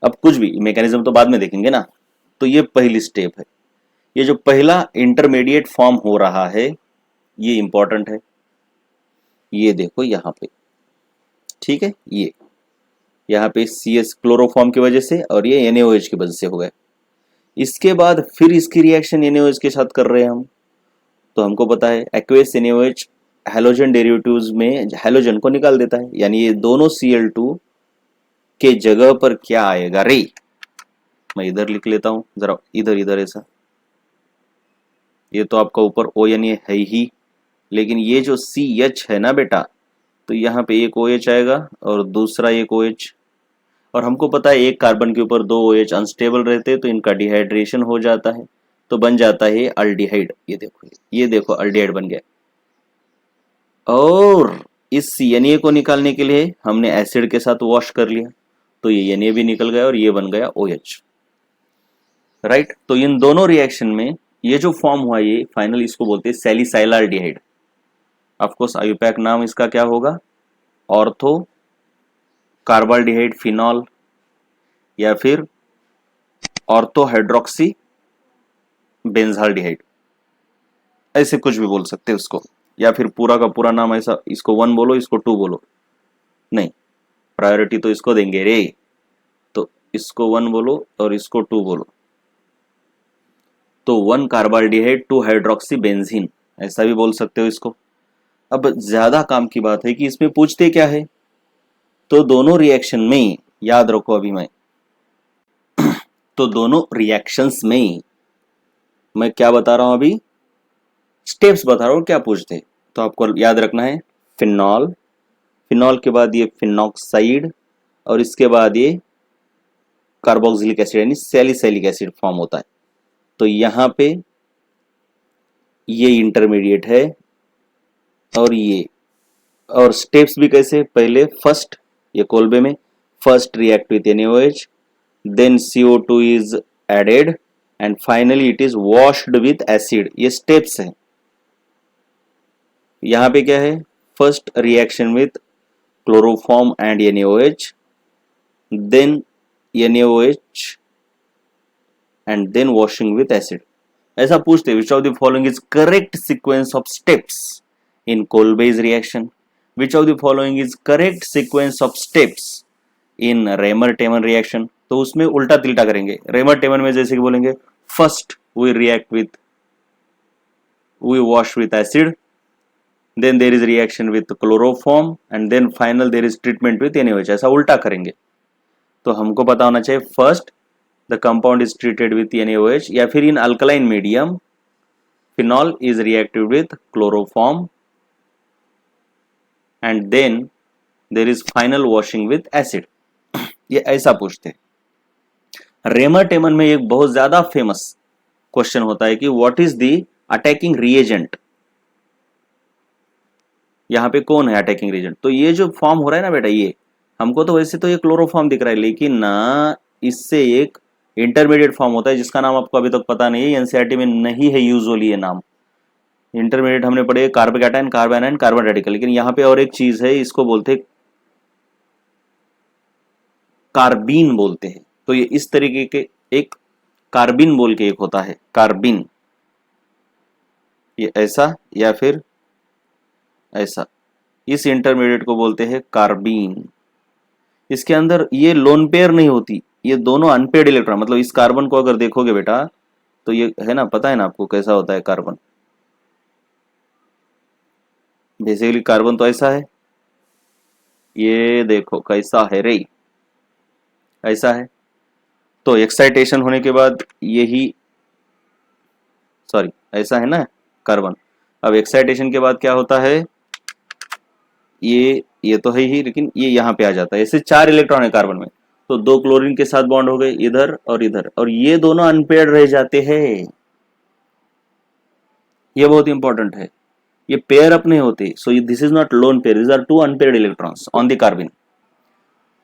अब कुछ भी मैकेनिज्म तो बाद में देखेंगे ना। तो ये पहली स्टेप है, ये जो पहला इंटरमीडिएट फॉर्म हो रहा है ये इंपॉर्टेंट है, ये देखो यहाँ पे, ठीक है, ये यहाँ पे CS क्लोरोफॉर्म की वजह से और ये NaOH की वजह से हो गए। इसके बाद फिर इसकी रिएक्शन NaOH के साथ कर रहे हैं हम, तो हमको पता है एक्वेस NaOH हैलोजन डेरिवेटिव्स में हैलोजन को निकाल देता है, यानी ये दोनों Cl2 के जगह पर क्या आएगा रे, मैं इधर लिख लेता हूं जरा, इधर इधर ऐसा, ये तो आपका ऊपर ON है ही, लेकिन ये जो CH है ना बेटा, तो यहाँ पे एक OH आएगा और दूसरा एक OH, और हमको पता है एक कार्बन के ऊपर दो OH अनस्टेबल रहते हैं तो इनका डिहाइड्रेशन हो जाता है, तो बन जाता है अल्डिहाइड। ये देखो अल्डिहाइड बन गया। और इस Na को निकालने के लिए हमने एसिड के साथ वॉश कर लिया, तो ये Na भी निकल गया और ये बन गया OH, राइट। तो इन दोनों रिएक्शन में ये जो फॉर्म हुआ ये फाइनल इसको बोलते हैं सैलिसाइलाल्डिहाइड। ऑफकोर्स आयुपैक नाम इसका क्या होगा, ऑर्थो कार्बाल्डिहाइड फिनॉल या फिर ऑर्थो हाइड्रोक्सी बेंजाल्डिहाइड, ऐसे कुछ भी बोल सकते हैं उसको, या फिर पूरा का पूरा नाम ऐसा, इसको 1 बोलो इसको 2 बोलो, नहीं प्रायोरिटी तो इसको देंगे रे, तो इसको 1 बोलो और इसको 2 बोलो, तो 1 कार्बाल्डिहाइड 2 हाइड्रोक्सी बेंजीन ऐसा भी बोल सकते हो इसको। अब ज्यादा काम की बात है कि इसमें पूछते क्या है, तो दोनों रिएक्शन में याद रखो, अभी तो दोनों रिएक्शंस में मैं क्या बता रहा हूं, अभी स्टेप्स बता रहा हूं क्या पूछते, तो आपको याद रखना है फिनॉल, फिनॉल के बाद ये फिनॉक्साइड और इसके बाद ये कार्बोक्सिलिक एसिड यानी सैलिसिलिक एसिड फॉर्म होता है। तो यहां पे ये इंटरमीडिएट है और ये, और स्टेप्स भी कैसे, पहले फर्स्ट ये कोल्बे में first react with NaOH, then CO2 is added and finally it is washed with acid, ये स्टेप्स है। यहां पे क्या है, first reaction with chloroform and NaOH, then NaOH and then washing with acid, ऐसा पूछते which of the following is correct sequence of steps in Kolbe's reaction, which of the following is correct sequence of steps in Reimer Tiemann reaction. तो उसमें उल्टा तिल्टा करेंगे, Raymer टेमन में जैसे कि बोलेंगे first we react with we wash with acid, then there is reaction with chloroform and then final there is treatment with NaOH, ऐसा उल्टा करेंगे। तो हमको पता होना चाहिए first the compound is treated with NaOH, या फिर in alkaline medium phenol is reacted with chloroform and then there is final washing with acid, ये ऐसा पूछते। रेमर टेमन में एक बहुत ज्यादा फेमस क्वेश्चन होता है कि what is the attacking reagent, यहाँ पे कौन है अटैकिंग रिएजेंट। तो ये जो फॉर्म हो रहा है ना बेटा, ये हमको तो वैसे तो ये क्लोरोफॉर्म दिख रहा है, लेकिन ना इससे एक इंटरमीडिएट फॉर्म होता है जिसका नाम आपको अभी तक पता नहीं है, एनसीईआरटी में नहीं है यूजुअली ये नाम। इंटरमीडिएट हमने पढ़े कार्बोकैटायन, कार्बोनाइन, कार्बन रेडिकल, लेकिन यहाँ पे और एक चीज है, इसको बोलते हैं कार्बीन बोलते हैं। तो ये इस तरीके के एक कार्बिन बोल के एक होता है कार्बिन, ये ऐसा या फिर ऐसा, इस इंटरमीडिएट को बोलते हैं कार्बीन। इसके अंदर ये लोन पेयर नहीं होती, ये दोनों अनपेयर्ड इलेक्ट्रॉन। मतलब इस कार्बन को अगर देखोगे बेटा तो ये है ना, पता है ना आपको कैसा होता है कार्बन। बेसिकली कार्बन तो ऐसा है, ये देखो कैसा है रे, ऐसा है। तो एक्साइटेशन होने के बाद यही, सॉरी ऐसा है ना कार्बन। अब एक्साइटेशन के बाद क्या होता है, ये तो है ही, लेकिन ये यहाँ पे आ जाता है। ऐसे 4 इलेक्ट्रॉन है कार्बन में, तो 2 क्लोरीन के साथ बॉन्ड हो गए इधर और इधर, और ये दोनों अनपेयर्ड रह जाते हैं। ये बहुत इंपॉर्टेंट है, ये पेयर अप नहीं होते। So this is not lone pair, this are 2 unpaired electrons on the carbon.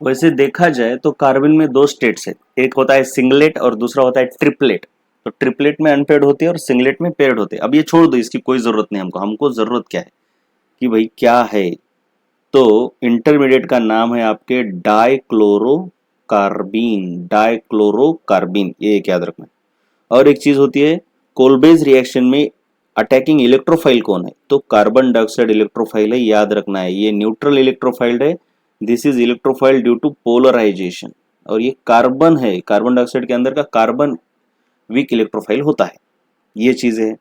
वैसे देखा जाए तो कार्बन में 2 स्टेट्स है, एक होता है सिंगलेट और दूसरा होता है ट्रिपलेट। तो ट्रिपलेट में अनपेयर्ड होते हैं और सिंगलेट में पेयर्ड होते हैं। अब ये छोड़ दो, इसकी कोई जरूरत नहीं हमको। हमको जरूरत क्या है कि भाई क्या है, तो इंटरमीडिएट का नाम है आपके डाइक्लोरोकार्बीन। डाइक्लोरोकार्बीन, ये एक याद रखना। और एक चीज होती है, कोलबेज रिएक्शन में अटैकिंग इलेक्ट्रोफाइल कौन है, तो कार्बन डाइऑक्साइड इलेक्ट्रोफाइल है, याद रखना है। ये न्यूट्रल इलेक्ट्रोफाइल है, this is electrophile due to polarisation. और ये कार्बन है, कार्बन डाइऑक्साइड के अंदर का कार्बन वीक इलेक्ट्रोफाइल होता है। ये चीजें हैं।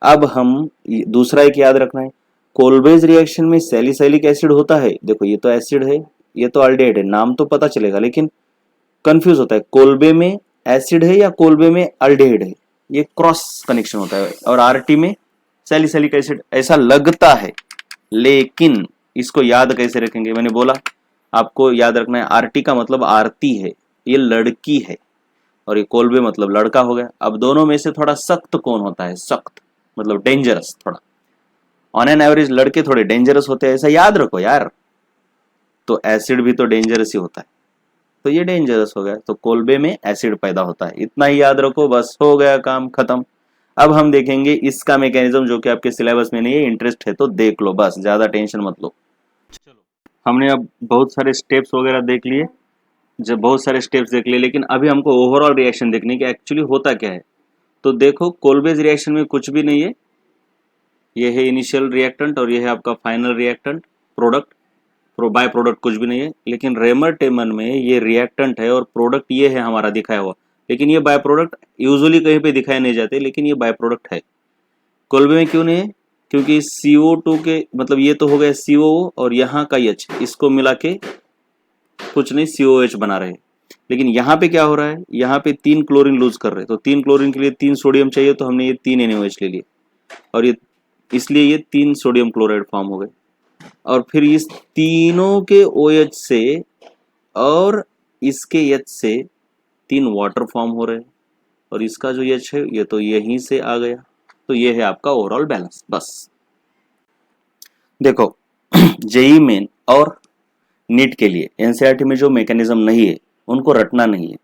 अब हम दूसरा एक याद रखना है, कोलबेज रिएक्शन में सैलिसाइलिक एसिड होता है। देखो ये तो एसिड है, ये तो अल्डेहाइड है, नाम तो पता चलेगा, लेकिन कंफ्यूज होता है कोलबे में एसिड है या कोलबे में अल्डेहाइड है, ये क्रॉस कनेक्शन होता है। और आरटी में सैलिसाइलिक एसिड ऐसा लगता है, लेकिन इसको याद कैसे रखेंगे, मैंने बोला आपको याद रखना है। आरटी का मतलब आरती है, ये लड़की है, और ये कोलबे मतलब लड़का हो गया। अब दोनों में से थोड़ा सख्त कौन होता है, सख्त मतलब डेंजरस। थोड़ा ऑन एन एवरेज लड़के थोड़े डेंजरस होते हैं, ऐसा याद रखो यार। तो एसिड भी तो डेंजरस ही होता है, तो ये डेंजरस हो गया, तो कोलबे में एसिड पैदा होता है। इतना ही याद रखो, बस हो गया काम खत्म। अब हम देखेंगे इसका मैकेनिज्म, जो कि आपके सिलेबस में नहीं है, इंटरेस्ट है तो देख लो, बस ज्यादा टेंशन मत लो। चलो, हमने अब बहुत सारे स्टेप्स वगैरह देख लिए, जब बहुत सारे स्टेप्स देख लिए, लेकिन अभी हमको ओवरऑल रिएक्शन देखने की एक्चुअली होता क्या है। तो देखो कोलबेज रिएक्शन में कुछ भी नहीं है, ये है इनिशियल रिएक्टेंट और ये है आपका final reactant, product. By product कुछ भी नहीं है, लेकिन रेमर टेमन में ये रिएक्टेंट है और प्रोडक्ट ये है हमारा दिखाया हुआ। लेकिन ये बाय प्रोडक्ट यूजुअली कहीं पे दिखाए नहीं जाते, लेकिन ये बाय प्रोडक्ट है। कोलबे में क्यों नहीं है, क्योंकि CO2 के मतलब ये तो हो गया CO और यहाँ का H, इसको मिला के कुछ नहीं COH बना रहे हैं। लेकिन यहाँ पे क्या हो रहा है, यहाँ पे 3 क्लोरीन लूज कर रहे हैं, तो 3 क्लोरीन के लिए 3 सोडियम चाहिए, तो हमने ये 3 NaOH ले लिए, और ये इसलिए ये 3 सोडियम क्लोराइड फॉर्म हो गए। और फिर इस तीनों के OH से और इसके H से 3 वाटर फॉर्म हो रहे हैं, और इसका जो H है ये तो यहीं से आ गया। तो ये है आपका ओवरऑल बैलेंस। बस देखो जेई मेन और नीट के लिए एनसीईआरटी में जो मैकेनिज्म नहीं है उनको रटना नहीं है,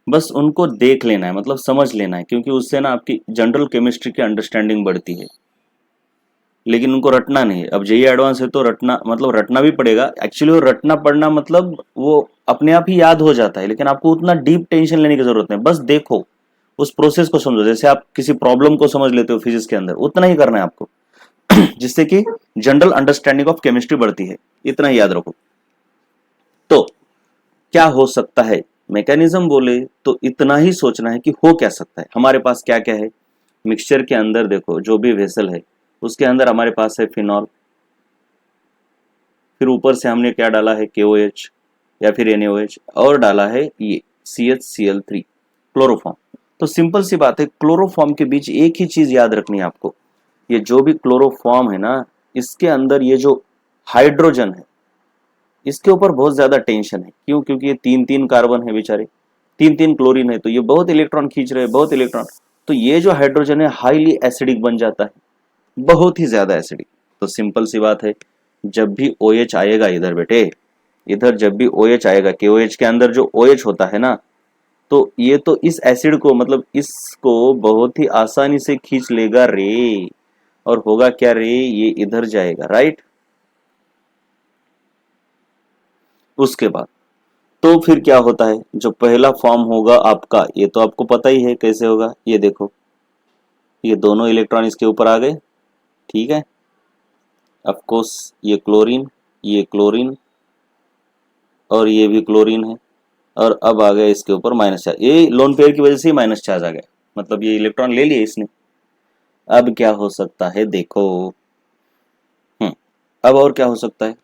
बस उनको देख लेना है, मतलब समझ लेना है, क्योंकि उससे ना आपकी जनरल केमिस्ट्री की अंडरस्टैंडिंग बढ़ती है। लेकिन उनको रटना नहीं है। अब जेई एडवांस है तो रटना, मतलब रटना भी पड़ेगा एक्चुअली। वो रटना पड़ना मतलब वो अपने आप ही याद हो जाता है, लेकिन आपको उतना डीप टेंशन लेने की जरूरत नहीं, बस देखो उस प्रोसेस को समझो, जैसे आप किसी प्रॉब्लम को समझ लेते हो फिजिक्स के अंदर, उतना ही करना है आपको जिससे कि जनरल अंडरस्टैंडिंग ऑफ केमिस्ट्री बढ़ती है। इतना ही याद रखो। तो क्या हो सकता है मैकेनिज्म बोले तो इतना ही सोचना है कि हो क्या सकता है। हमारे पास क्या क्या है मिक्सचर के अंदर, देखो जो भी वेसल है उसके अंदर हमारे पास है फिनॉल, फिर ऊपर से हमने क्या डाला है KOH या फिर NaOH, और डाला है ये CHCl3 क्लोरोफॉर्म। तो सिंपल सी बात है, क्लोरोफॉर्म के बीच एक ही चीज याद रखनी है आपको, ये जो भी क्लोरोफॉर्म है ना, इसके अंदर ये जो हाइड्रोजन है इसके ऊपर बहुत ज्यादा टेंशन है। क्यों, क्योंकि ये 3-3 कार्बन है बेचारे, 3-3 क्लोरीन है, तो ये बहुत इलेक्ट्रॉन खींच रहे हैं, बहुत इलेक्ट्रॉन। तो ये जो हाइड्रोजन है हाईली एसिडिक बन जाता है, बहुत ही ज्यादा एसिडिक। तो सिंपल सी बात है, जब भी OH आएगा इधर बेटे, इधर जब भी OH आएगा, KOH के अंदर जो OH होता है ना, तो ये तो इस एसिड को मतलब इसको बहुत ही आसानी से खींच लेगा रे, और होगा क्या रे, ये इधर जाएगा, राइट। उसके बाद तो फिर क्या होता है, जो पहला फॉर्म होगा आपका, ये तो आपको पता ही है कैसे होगा। ये देखो, ये दोनों इलेक्ट्रॉन इसके ऊपर आ गए, ठीक है। ऑफ कोर्स ये क्लोरीन और ये भी क्लोरीन है, और अब आ गया इसके ऊपर माइनस चार्ज। ये लोन पेयर की वजह से ही माइनस चार्ज आ गया, मतलब ये इलेक्ट्रॉन ले लिए इसने। अब क्या हो सकता है देखो, अब और क्या हो सकता है,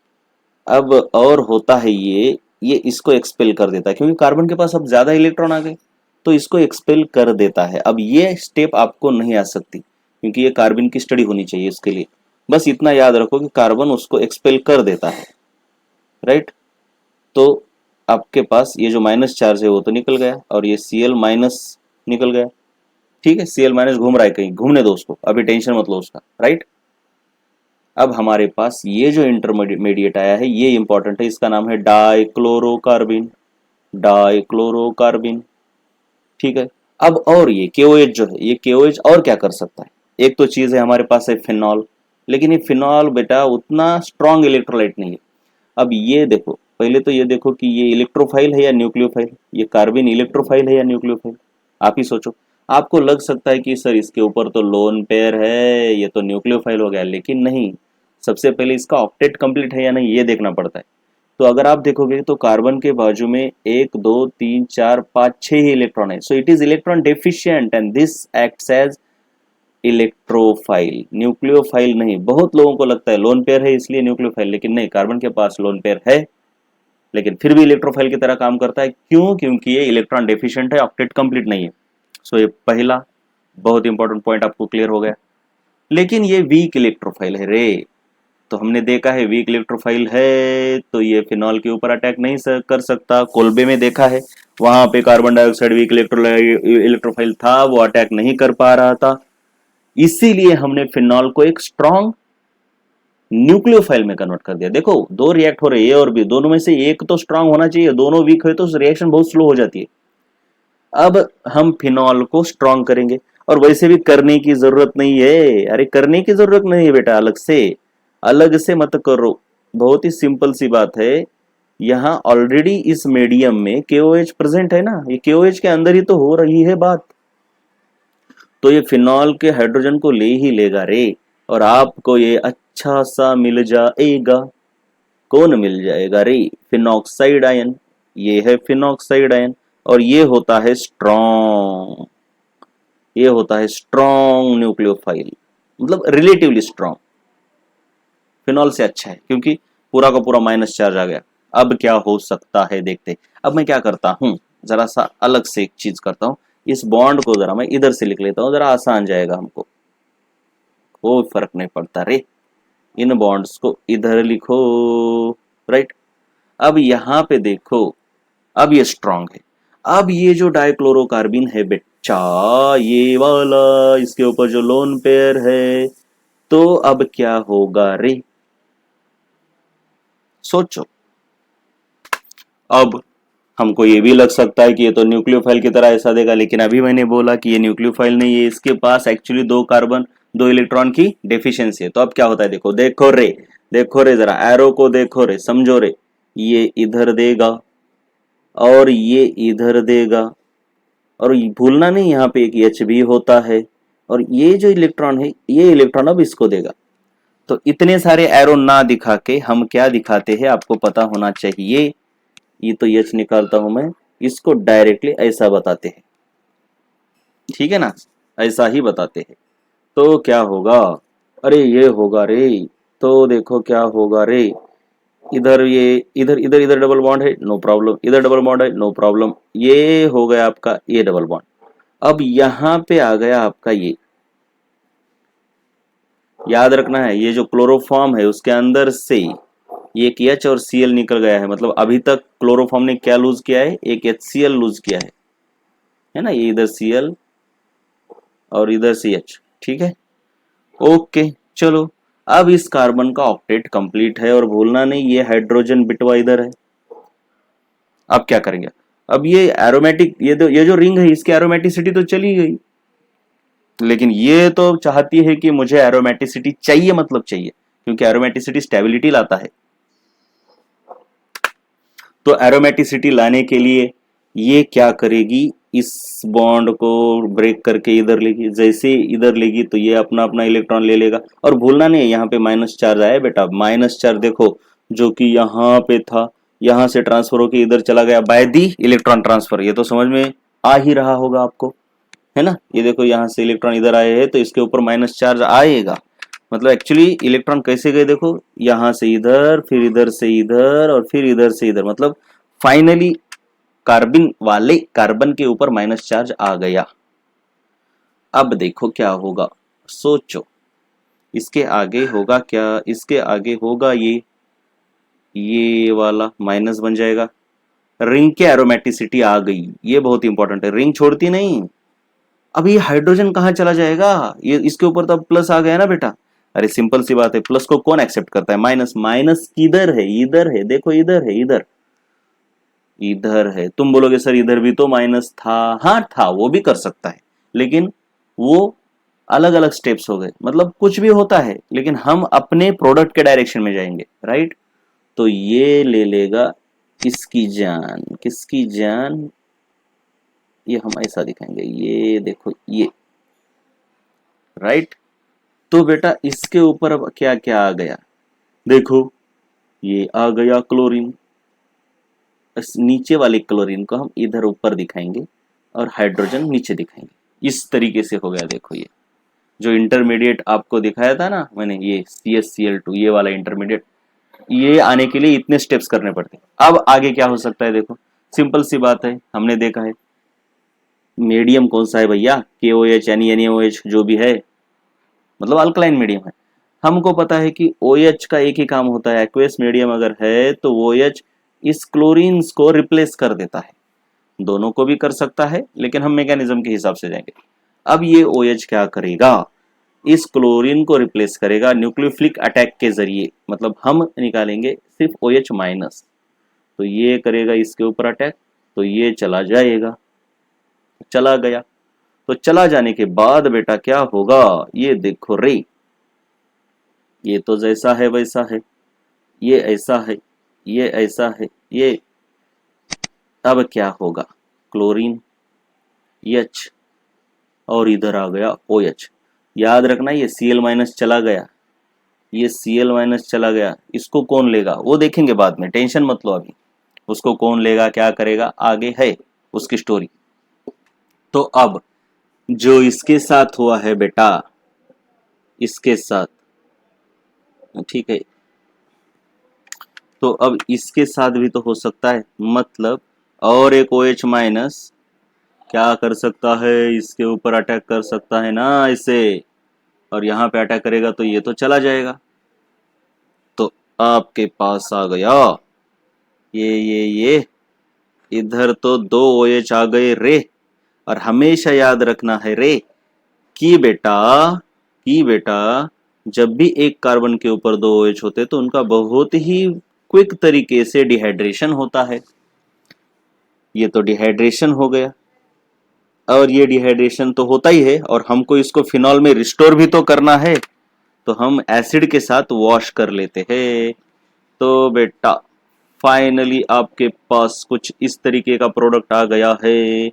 अब और होता है ये इसको एक्सपेल कर देता है, क्योंकि कार्बन के पास अब ज्यादा इलेक्ट्रॉन आ गए तो इसको एक्सपेल कर देता है। अब ये स्टेप आपको नहीं आ सकती, क्योंकि ये कार्बन की स्टडी होनी चाहिए इसके लिए। बस इतना याद रखो कि कार्बन उसको एक्सपेल कर देता है, राइट। तो आपके पास ये जो माइनस चार्ज है वो तो निकल गया, और ये Cl माइनस निकल गया, ठीक है। Cl माइनस घूम रहा है कहीं, घूमने दो उसको, अभी टेंशन मत लो उसका, राइट। अब हमारे पास ये जो इंटरमीडिएट आया है ये इंपॉर्टेंट है, इसका नाम है डाइक्लोरोकार्बिन, डाइक्लोरोकार्बिन, ठीक है। अब और ये KOH जो है, ये KOH और क्या कर सकता है, एक तो चीज है हमारे पास है फिनॉल, लेकिन ये फिनॉल बेटा उतना स्ट्रॉन्ग इलेक्ट्रोलाइट नहीं है। अब ये देखो, पहले तो ये देखो कि ये इलेक्ट्रोफाइल है या न्यूक्लियोफाइल, ये कार्बिन इलेक्ट्रोफाइल है या न्यूक्लियोफाइल, आप ही सोचो। आपको लग सकता है कि सर इसके ऊपर तो लोन पेयर है, ये तो न्यूक्लियोफाइल हो गया, लेकिन नहीं, सबसे पहले इसका ऑक्टेट कंप्लीट है या नहीं ये देखना पड़ता है। तो अगर आप देखोगे तो कार्बन के बाजू में 1 2 3 4 5 6 ही इलेक्ट्रॉन है, so it is electron deficient and this acts as electrophile, nucleophile नहीं। बहुत लोगों को लगता है लोन पेयर है इसलिए न्यूक्लियोफाइल, लेकिन नहीं, कार्बन के पास लोन पेयर है लेकिन फिर भी इलेक्ट्रोफाइल की तरह काम करता है। क्यों? क्योंकि ये इलेक्ट्रॉन डेफिशिएंट है, ऑक्टेट कंप्लीट नहीं है। सो ये पहला बहुत इंपॉर्टेंट पॉइंट आपको क्लियर हो गया। लेकिन ये वीक इलेक्ट्रोफाइल है रे, तो हमने देखा है वीक इलेक्ट्रोफाइल है तो ये फिनॉल के ऊपर अटैक नहीं कर सकता। कोल्बे में देखा है, वहां पे कार्बन डाइऑक्साइड वीक इलेक्ट्रोफाइल था, वो अटैक नहीं कर पा रहा था, इसीलिए हमने फिनॉल को एक स्ट्रॉन्ग न्यूक्लियोफाइल में कन्वर्ट कर दिया। देखो दो रिएक्ट हो रहे हैं, ए और बी, दोनों में से एक तो स्ट्रांग होना चाहिए, दोनों वीक है तो रिएक्शन बहुत स्लो हो जाती है। अब हम फिनॉल को स्ट्रांग करेंगे, और वैसे भी करने की जरूरत नहीं है, अरे करने की जरूरत नहीं है बेटा, अलग से मत करो, बहुत ही सिंपल सी बात है। यहाँ ऑलरेडी इस मीडियम में KOH प्रेजेंट है ना, ये KOH के अंदर ही तो हो रही है बात, तो ये फिनॉल के हाइड्रोजन को ले ही लेगा रे, और आपको ये अच्छा सा मिल जाएगा। कौन मिल जाएगा रे? फिनॉक्साइड आयन, ये है फिनॉक्साइड आयन, और ये होता है स्ट्रॉन्ग, ये होता है स्ट्रॉन्ग न्यूक्लियोफाइल, मतलब रिलेटिवली स्ट्रॉन्ग, फिनॉल से अच्छा है क्योंकि पूरा का पूरा माइनस चार्ज आ गया। अब क्या हो सकता है देखते। अब मैं क्या करता हूं, जरा सा अलग से एक चीज करता हूं, इस बॉन्ड को जरा मैं इधर से लिख लेता हूं, जरा आसान जाएगा हमको, कोई फर्क नहीं पड़ता रे, इन बॉन्ड्स को इधर लिखो, राइट। अब यहां पे देखो, अब ये स्ट्रांग है। अब ये जो डाइक्लोरोकार्बिन है बेटा, ये वाला, इसके ऊपर जो लोन पेयर है, तो अब क्या होगा रे, सोचो। अब हमको ये भी लग सकता है कि ये तो न्यूक्लियोफाइल की तरह ऐसा देगा, लेकिन अभी मैंने बोला कि ये न्यूक्लियोफाइल नहीं है, इसके पास एक्चुअली 2 कार्बन 2 इलेक्ट्रॉन की डेफिशिएंसी है। तो अब क्या होता है देखो, देखो रे जरा एरो को देखो रे, समझो रे, ये इधर देगा और ये इधर देगा, और भूलना नहीं यहाँ पे एक H भी होता है, और ये जो इलेक्ट्रॉन है ये इलेक्ट्रॉन अब इसको देगा। तो इतने सारे एरो ना दिखा के हम क्या दिखाते हैं आपको पता होना चाहिए, ये तो H निकालता हूं मैं, इसको डायरेक्टली ऐसा बताते हैं, ठीक है ना, ऐसा ही बताते हैं। तो क्या होगा, अरे ये होगा रे, तो देखो क्या होगा रे, इधर ये इधर इधर इधर डबल बॉन्ड है, नो प्रॉब्लम, इधर डबल बॉन्ड है, नो प्रॉब्लम, ये हो गया आपका ये डबल बॉन्ड। अब यहाँ पे आ गया आपका ये, याद रखना है ये जो क्लोरोफॉर्म है उसके अंदर से एक H और Cl निकल गया है, मतलब अभी तक क्लोरोफॉर्म ने क्या लूज किया है, एक HCl लूज किया है ना, ये इधर Cl और इधर CH, ठीक है, ओके। चलो अब इस कार्बन का ऑक्टेट कंप्लीट है, और भूलना नहीं ये हाइड्रोजन बिटवा इधर है। अब क्या करेंगे, अब ये एरोमेटिक, ये जो रिंग है इसकी एरोमेटिसिटी तो चली गई, लेकिन ये तो चाहती है कि मुझे एरोमेटिसिटी चाहिए, मतलब चाहिए, क्योंकि एरोमेटिसिटी स्टेबिलिटी लाता है। तो एरोमेटिसिटी लाने के लिए ये क्या करेगी, इस बॉन्ड को ब्रेक करके इधर लेगी, जैसे इधर लेगी तो ये अपना अपना इलेक्ट्रॉन ले लेगा। और भूलना नहीं है यहाँ पे माइनस चार्ज आया बेटा, माइनस चार्ज देखो जो कि यहाँ पे था, यहाँ से ट्रांसफर होके इधर चला गया बाय दी इलेक्ट्रॉन ट्रांसफर। ये तो समझ में आ ही रहा होगा आपको, है ना। ये देखो यहाँ से इलेक्ट्रॉन इधर आए हैं तो इसके ऊपर माइनस चार्ज आएगा। मतलब एक्चुअली इलेक्ट्रॉन कैसे गए देखो, यहाँ से इधर, फिर इधर से इधर और फिर इधर से इधर, मतलब फाइनली कार्बन वाले कार्बन के ऊपर माइनस चार्ज आ गया। अब देखो क्या होगा, सोचो इसके आगे होगा क्या, इसके आगे होगा ये वाला माइनस बन जाएगा। रिंग के एरोमेटिसिटी आ गई, ये बहुत इंपॉर्टेंट है, रिंग छोड़ती नहीं। अब ये हाइड्रोजन कहाँ चला जाएगा, ये इसके ऊपर तो प्लस आ गया ना बेटा। अरे सिंपल सी बात है, प्लस को कौन एक्सेप्ट करता है, माइनस। माइनस किधर है, इधर है, देखो इधर है, इधर इधर है। तुम बोलोगे सर इधर भी तो माइनस था, हाँ था, वो भी कर सकता है, लेकिन वो अलग अलग स्टेप्स हो गए। मतलब कुछ भी होता है, लेकिन हम अपने प्रोडक्ट के डायरेक्शन में जाएंगे, राइट। तो ये ले लेगा इसकी जान, किसकी जान, ये हम ऐसा दिखाएंगे, ये देखो ये, राइट। तो बेटा इसके ऊपर अब क्या क्या आ गया, देखो ये आ गया क्लोरीन। इस नीचे वाले क्लोरीन को हम इधर ऊपर दिखाएंगे और हाइड्रोजन नीचे दिखाएंगे। इस तरीके से हो गया, देखो ये जो इंटरमीडिएट आपको दिखाया था ना मैंने, ये CH Cl2, ये वाला इंटरमीडिएट, ये आने के लिए इतने स्टेप्स करने पड़ते हैं। अब आगे क्या हो सकता है, देखो सिंपल सी बात है, हमने देखा है मीडियम कौन सा है भैया, KOH यानी NaOH जो भी है, मतलब अल्कलाइन मीडियम है। हमको पता है कि OH का एक ही काम होता है, एक्वेस मीडियम अगर है तो OH इस क्लोरीन्स को रिप्लेस कर देता है। दोनों को भी कर सकता है, लेकिन हम मैकेनिज्म के हिसाब से जाएंगे। अब ये OH क्या करेगा, इस क्लोरीन को रिप्लेस करेगा न्यूक्लियोफिलिक अटैक के जरिए। मतलब हम निकालेंगे सिर्फ OH माइनस, तो ये करेगा इसके ऊपर अटैक, तो ये चला जाएगा, चला गया। तो चला जाने के बाद बेटा क्या होगा, ये देखो रे, ये तो जैसा है वैसा है, ये ऐसा है, ये ऐसा है, ये। अब क्या होगा, क्लोरीन H और इधर आ गया OH। याद रखना ये Cl माइनस चला गया, ये Cl माइनस चला गया, इसको कौन लेगा वो देखेंगे बाद में, टेंशन मत लो अभी। उसको कौन लेगा, क्या करेगा, आगे है उसकी स्टोरी। तो अब जो इसके साथ हुआ है बेटा, इसके साथ, ठीक है, तो अब इसके साथ भी तो हो सकता है। मतलब और एक OH माइनस क्या कर सकता है, इसके ऊपर अटैक कर सकता है ना इसे, और यहाँ पे अटैक करेगा तो ये तो चला जाएगा। तो आपके पास आ गया ये इधर तो दो OH आ गए रे। और हमेशा याद रखना है रे कि बेटा जब भी एक कार्बन के ऊपर दो OH होते तो उनका बहुत ही क्विक तरीके से डिहाइड्रेशन होता है। ये तो डिहाइड्रेशन हो गया, और ये डिहाइड्रेशन तो होता ही है, और हमको इसको फिनॉल में रिस्टोर भी तो करना है, तो हम एसिड के साथ वॉश कर लेते हैं। तो बेटा फाइनली आपके पास कुछ इस तरीके का प्रोडक्ट आ गया है।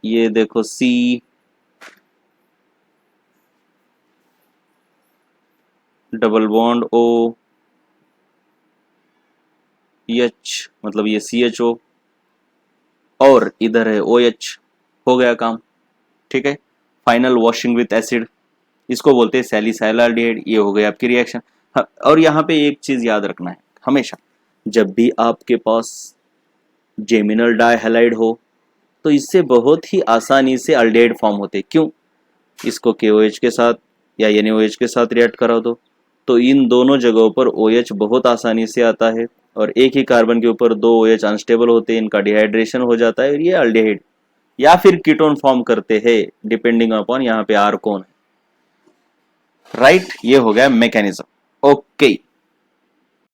ये देखो C, double bond O, H, मतलब ये CHO, और इधर है OH। हो गया काम, ठीक है। फाइनल वॉशिंग विथ एसिड, इसको बोलते हैं सैलिसाइलाल्डिहाइड। ये हो गई आपकी रिएक्शन। और यहाँ पे एक चीज याद रखना है, हमेशा जब भी आपके पास जेमिनल डाइहैलाइड हो तो इससे बहुत ही आसानी से अल्डिहाइड फॉर्म होते। क्यों, इसको KOH के साथ या NaOH के साथ रिएक्ट करा दो तो इन दोनों जगहों पर OH बहुत आसानी से आता है, और एक ही कार्बन के ऊपर दो OH अनस्टेबल होते हैं, इनका डिहाइड्रेशन हो जाता है और ये अल्डिहाइड या फिर कीटोन फॉर्म करते हैं, डिपेंडिंग अपॉन यहाँ पे R कौन है, राइट। ये हो गया मैकेनिज्म, ओके।